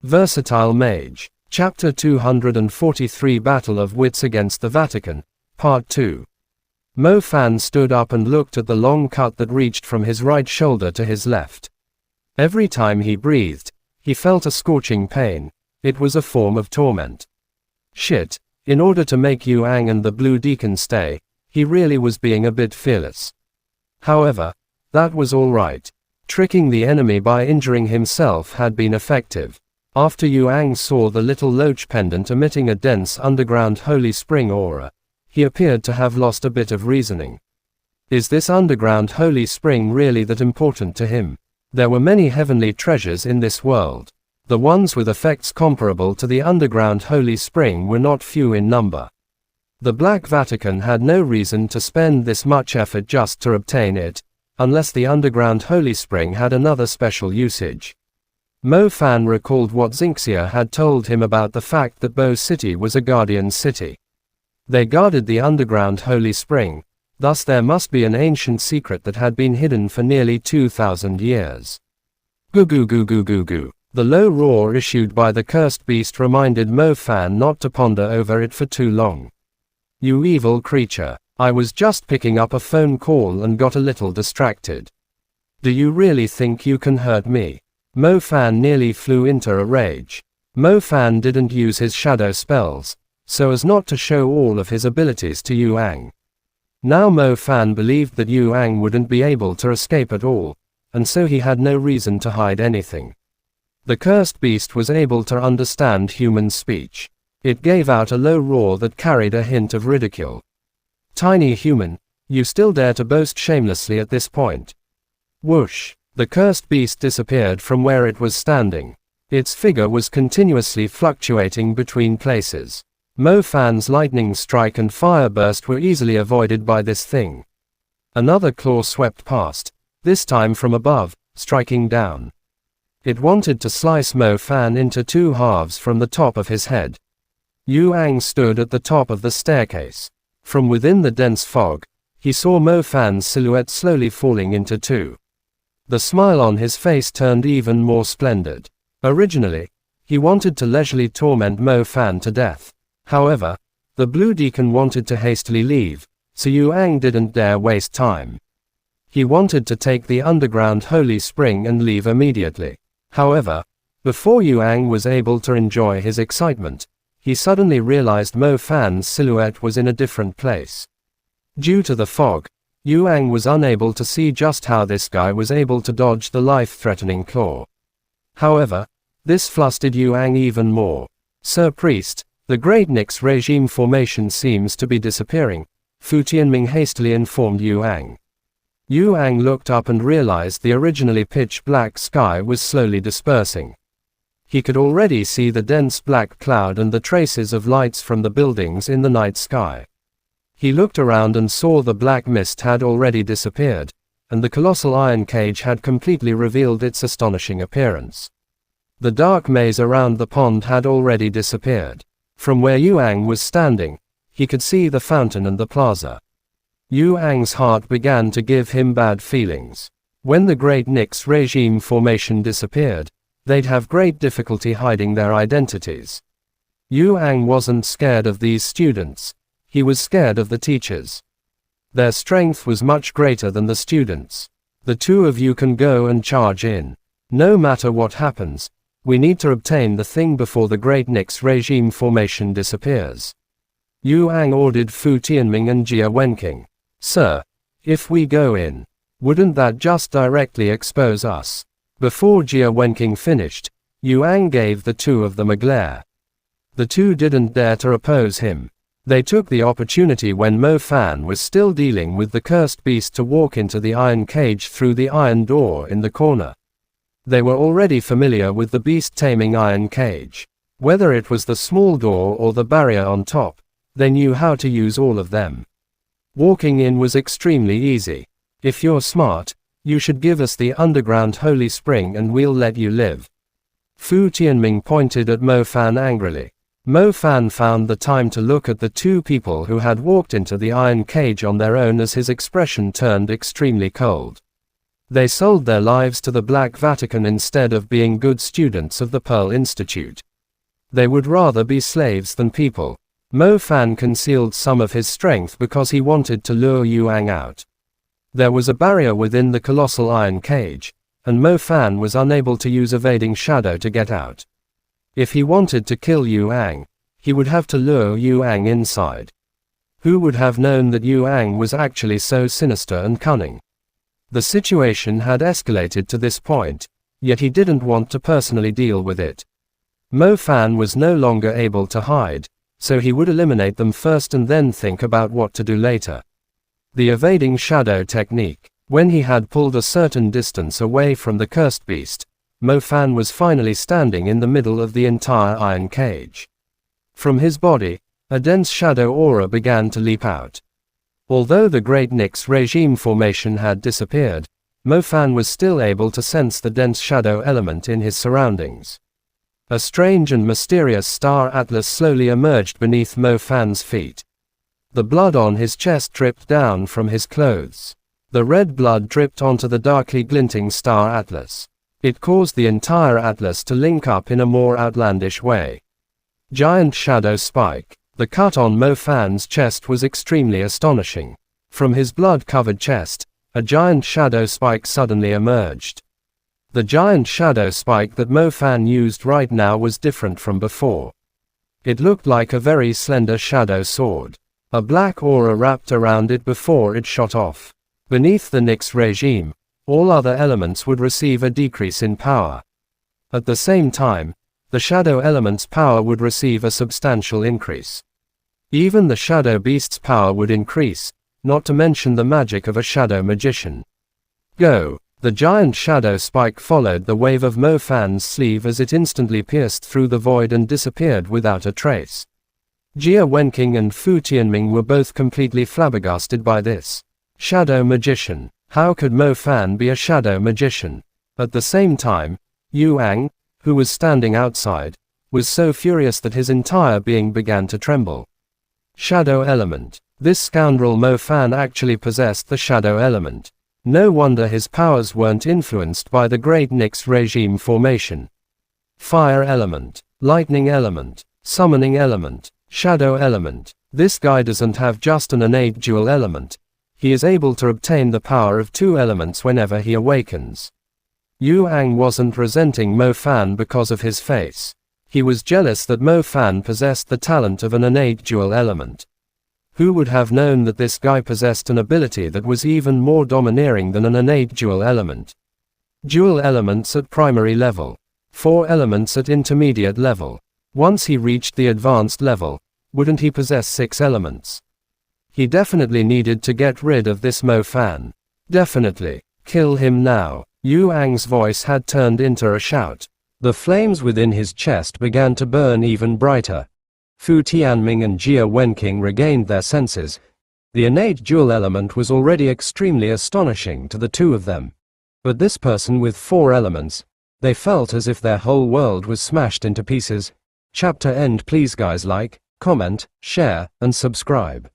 Versatile Mage. Chapter 243 Battle of Wits Against the Vatican, Part 2. Mo Fan stood up and looked at the long cut that reached from his right shoulder to his left. Every time he breathed, he felt a scorching pain. It was a form of torment. Shit, in order to make Yuang and the Blue Deacon stay, he really was being a bit fearless. However, that was alright. Tricking the enemy by injuring himself had been effective. After Yuang saw the little loach pendant emitting a dense underground holy spring aura, he appeared to have lost a bit of reasoning. Is this underground holy spring really that important to him? There were many heavenly treasures in this world. The ones with effects comparable to the underground holy spring were not few in number. The Black Vatican had no reason to spend this much effort just to obtain it, unless the underground holy spring had another special usage. Mo Fan recalled what Xinxia had told him about the fact that Bo City was a guardian city. They guarded the underground holy spring, thus there must be an ancient secret that had been hidden for nearly 2,000 years. Goo goo goo goo goo goo. The low roar issued by the cursed beast reminded Mo Fan not to ponder over it for too long. You evil creature, I was just picking up a phone call and got a little distracted. Do you really think you can hurt me? Mo Fan nearly flew into a rage. Mo Fan didn't use his shadow spells, so as not to show all of his abilities to Yuang. Now Mo Fan believed that Yuang wouldn't be able to escape at all, and so he had no reason to hide anything. The cursed beast was able to understand human speech. It gave out a low roar that carried a hint of ridicule. Tiny human, you still dare to boast shamelessly at this point. Whoosh! The cursed beast disappeared from where it was standing. Its figure was continuously fluctuating between places. Mo Fan's lightning strike and fire burst were easily avoided by this thing. Another claw swept past, this time from above, striking down. It wanted to slice Mo Fan into two halves from the top of his head. Yuang stood at the top of the staircase. From within the dense fog, he saw Mo Fan's silhouette slowly falling into two. The smile on his face turned even more splendid. Originally, he wanted to leisurely torment Mo Fan to death. However, the Blue Deacon wanted to hastily leave, so Yuang didn't dare waste time. He wanted to take the underground holy spring and leave immediately. However, before Yuang was able to enjoy his excitement, he suddenly realized Mo Fan's silhouette was in a different place. Due to the fog, Yuang was unable to see just how this guy was able to dodge the life-threatening claw. However, this flustered Yuang even more. Sir Priest, the Great Nix regime formation seems to be disappearing, Fu Tianming hastily informed Yuang. Yuang looked up and realized the originally pitch-black sky was slowly dispersing. He could already see the dense black cloud and the traces of lights from the buildings in the night sky. He looked around and saw the black mist had already disappeared, and the colossal iron cage had completely revealed its astonishing appearance. The dark maze around the pond had already disappeared. From where Yuang was standing, he could see the fountain and the plaza. Yuang's heart began to give him bad feelings. When the Great Nix regime formation disappeared, they'd have great difficulty hiding their identities. Yuang wasn't scared of these students. He was scared of the teachers. Their strength was much greater than the students. The two of you can go and charge in. No matter what happens, we need to obtain the thing before the Great Nix regime formation disappears. Yuang ordered Fu Tianming and Jia Wenqing. Sir, if we go in, wouldn't that just directly expose us? Before Jia Wenqing finished, Yuang gave the two of them a glare. The two didn't dare to oppose him. They took the opportunity when Mo Fan was still dealing with the cursed beast to walk into the iron cage through the iron door in the corner. They were already familiar with the beast-taming iron cage. Whether it was the small door or the barrier on top, they knew how to use all of them. Walking in was extremely easy. If you're smart, you should give us the underground holy spring and we'll let you live. Fu Tianming pointed at Mo Fan angrily. Mo Fan found the time to look at the two people who had walked into the iron cage on their own as his expression turned extremely cold. They sold their lives to the Black Vatican instead of being good students of the Pearl Institute. They would rather be slaves than people. Mo Fan concealed some of his strength because he wanted to lure Yuang out. There was a barrier within the colossal iron cage, and Mo Fan was unable to use evading shadow to get out. If he wanted to kill Yuang, he would have to lure Yuang inside. Who would have known that Yuang was actually so sinister and cunning? The situation had escalated to this point, yet he didn't want to personally deal with it. Mo Fan was no longer able to hide, so he would eliminate them first and then think about what to do later. The evading shadow technique. When he had pulled a certain distance away from the cursed beast, Mo Fan was finally standing in the middle of the entire iron cage. From his body, a dense shadow aura began to leap out. Although the Great Nyx regime formation had disappeared, Mo Fan was still able to sense the dense shadow element in his surroundings. A strange and mysterious star atlas slowly emerged beneath Mo Fan's feet. The blood on his chest dripped down from his clothes. The red blood dripped onto the darkly glinting star atlas. It caused the entire atlas to link up in a more outlandish way. Giant shadow spike. The cut on Mo Fan's chest was extremely astonishing. From his blood-covered chest, a giant shadow spike suddenly emerged. The giant shadow spike that Mo Fan used right now was different from before. It looked like a very slender shadow sword. A black aura wrapped around it before it shot off. Beneath the Nyx regime, all other elements would receive a decrease in power. At the same time, the shadow element's power would receive a substantial increase. Even the shadow beast's power would increase, not to mention the magic of a shadow magician. Go! The giant shadow spike followed the wave of Mo Fan's sleeve as it instantly pierced through the void and disappeared without a trace. Jia Wenqing and Fu Tianming were both completely flabbergasted by this. Shadow magician. How could Mo Fan be a shadow magician? At the same time, Yuang, who was standing outside, was so furious that his entire being began to tremble. Shadow element. This scoundrel Mo Fan actually possessed the shadow element. No wonder his powers weren't influenced by the Great Nyx regime formation. Fire element, lightning element, summoning element, shadow element. This guy doesn't have just an innate dual element. He is able to obtain the power of two elements whenever he awakens. Yuang wasn't resenting Mo Fan because of his face. He was jealous that Mo Fan possessed the talent of an innate dual element. Who would have known that this guy possessed an ability that was even more domineering than an innate dual element? Dual elements at primary level. 4 elements at intermediate level. Once he reached the advanced level, wouldn't he possess 6 elements? He definitely needed to get rid of this Mo Fan. Definitely. Kill him now. Yuang's voice had turned into a shout. The flames within his chest began to burn even brighter. Fu Tianming and Jia Wenqing regained their senses. The innate dual element was already extremely astonishing to the two of them. But this person with 4 elements, they felt as if their whole world was smashed into pieces. Chapter end. Please guys like, comment, share, and subscribe.